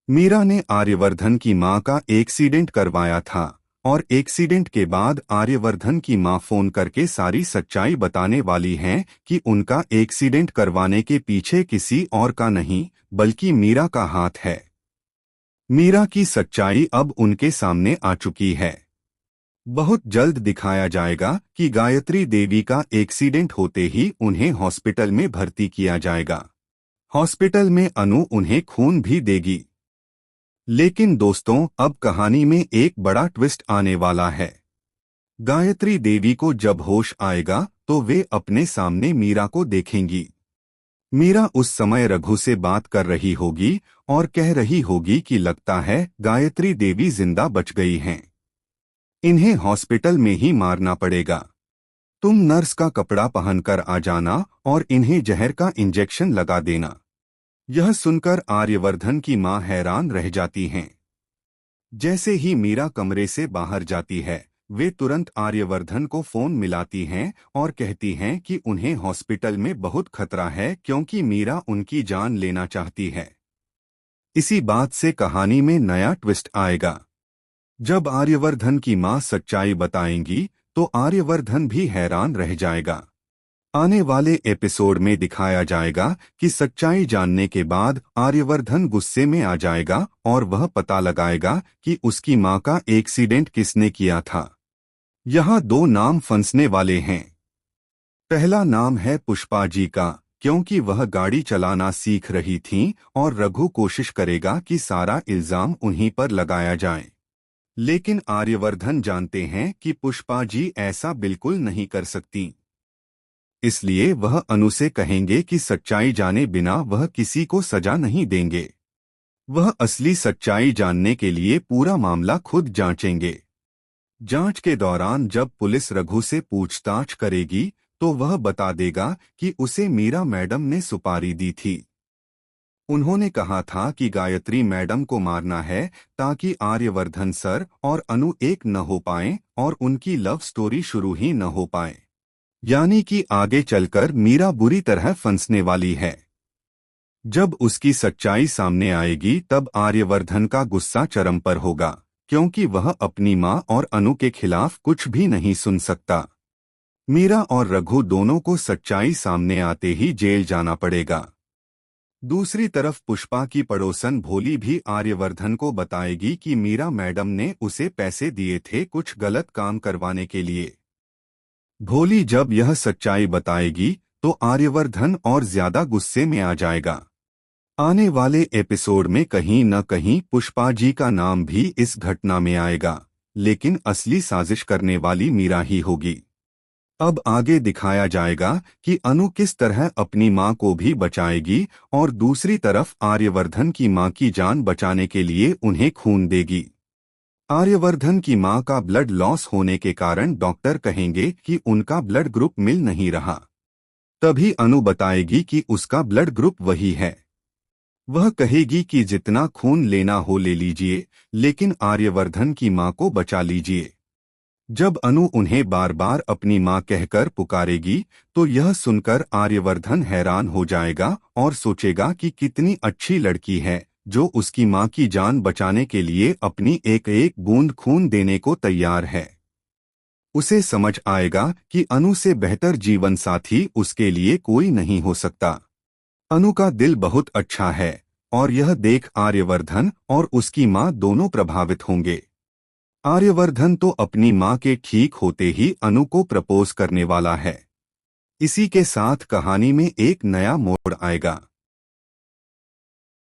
मीरा ने आर्यवर्धन की मां का एक्सीडेंट करवाया था और एक्सीडेंट के बाद आर्यवर्धन की मां फोन करके सारी सच्चाई बताने वाली हैं कि उनका एक्सीडेंट करवाने के पीछे किसी और का नहीं बल्कि मीरा का हाथ है। मीरा की सच्चाई अब उनके सामने आ चुकी है। बहुत जल्द दिखाया जाएगा कि गायत्री देवी का एक्सीडेंट होते ही उन्हें हॉस्पिटल में भर्ती किया जाएगा। हॉस्पिटल में अनु उन्हें खून भी देगी। लेकिन दोस्तों, अब कहानी में एक बड़ा ट्विस्ट आने वाला है। गायत्री देवी को जब होश आएगा तो वे अपने सामने मीरा को देखेंगी। मीरा उस समय रघु से बात कर रही होगी और कह रही होगी कि लगता है गायत्री देवी जिंदा बच गई हैं। इन्हें हॉस्पिटल में ही मारना पड़ेगा। तुम नर्स का कपड़ा पहनकर आ जाना और इन्हें जहर का इंजेक्शन लगा देना। यह सुनकर आर्यवर्धन की मां हैरान रह जाती हैं। जैसे ही मीरा कमरे से बाहर जाती है, वे तुरंत आर्यवर्धन को फोन मिलाती हैं और कहती हैं कि उन्हें हॉस्पिटल में बहुत खतरा है क्योंकि मीरा उनकी जान लेना चाहती है। इसी बात से कहानी में नया ट्विस्ट आएगा। जब आर्यवर्धन की मां सच्चाई बताएंगी तो आर्यवर्धन भी हैरान रह जाएगा। आने वाले एपिसोड में दिखाया जाएगा कि सच्चाई जानने के बाद आर्यवर्धन गुस्से में आ जाएगा और वह पता लगाएगा कि उसकी मां का एक्सीडेंट किसने किया था। यहाँ दो नाम फंसने वाले हैं। पहला नाम है पुष्पा जी का, क्योंकि वह गाड़ी चलाना सीख रही थीं और रघु कोशिश करेगा कि सारा इल्जाम उन्हीं पर लगाया जाए। लेकिन आर्यवर्धन जानते हैं कि पुष्पा जी ऐसा बिल्कुल नहीं कर सकती। इसलिए वह अनु से कहेंगे कि सच्चाई जाने बिना वह किसी को सजा नहीं देंगे। वह असली सच्चाई जानने के लिए पूरा मामला खुद जांचेंगे। जांच के दौरान जब पुलिस रघु से पूछताछ करेगी तो वह बता देगा कि उसे मीरा मैडम ने सुपारी दी थी। उन्होंने कहा था कि गायत्री मैडम को मारना है ताकि आर्यवर्धन सर और अनु एक न हो पाएं और उनकी लव स्टोरी शुरू ही न हो पाए। यानी कि आगे चलकर मीरा बुरी तरह फंसने वाली है। जब उसकी सच्चाई सामने आएगी तब आर्यवर्धन का गुस्सा चरम पर होगा, क्योंकि वह अपनी मां और अनु के खिलाफ कुछ भी नहीं सुन सकता। मीरा और रघु दोनों को सच्चाई सामने आते ही जेल जाना पड़ेगा। दूसरी तरफ पुष्पा की पड़ोसन भोली भी आर्यवर्धन को बताएगी कि मीरा मैडम ने उसे पैसे दिए थे कुछ गलत काम करवाने के लिए। भोली जब यह सच्चाई बताएगी तो आर्यवर्धन और ज्यादा गुस्से में आ जाएगा। आने वाले एपिसोड में कहीं न कहीं पुष्पा जी का नाम भी इस घटना में आएगा, लेकिन असली साजिश करने वाली मीरा ही होगी। अब आगे दिखाया जाएगा कि अनु किस तरह अपनी मां को भी बचाएगी और दूसरी तरफ आर्यवर्धन की मां की जान बचाने के लिए उन्हें खून देगी। आर्यवर्धन की मां का ब्लड लॉस होने के कारण डॉक्टर कहेंगे कि उनका ब्लड ग्रुप मिल नहीं रहा। तभी अनु बताएगी कि उसका ब्लड ग्रुप वही है। वह कहेगी कि जितना खून लेना हो ले लीजिए, लेकिन आर्यवर्धन की मां को बचा लीजिए। जब अनु उन्हें बार बार अपनी मां कहकर पुकारेगी तो यह सुनकर आर्यवर्धन हैरान हो जाएगा और सोचेगा कि कितनी अच्छी लड़की है जो उसकी मां की जान बचाने के लिए अपनी एक एक बूंद खून देने को तैयार है। उसे समझ आएगा कि अनु से बेहतर जीवन साथी उसके लिए कोई नहीं हो सकता। अनु का दिल बहुत अच्छा है और यह देख आर्यवर्धन और उसकी मां दोनों प्रभावित होंगे। आर्यवर्धन तो अपनी मां के ठीक होते ही अनु को प्रपोज करने वाला है। इसी के साथ कहानी में एक नया मोड़ आएगा।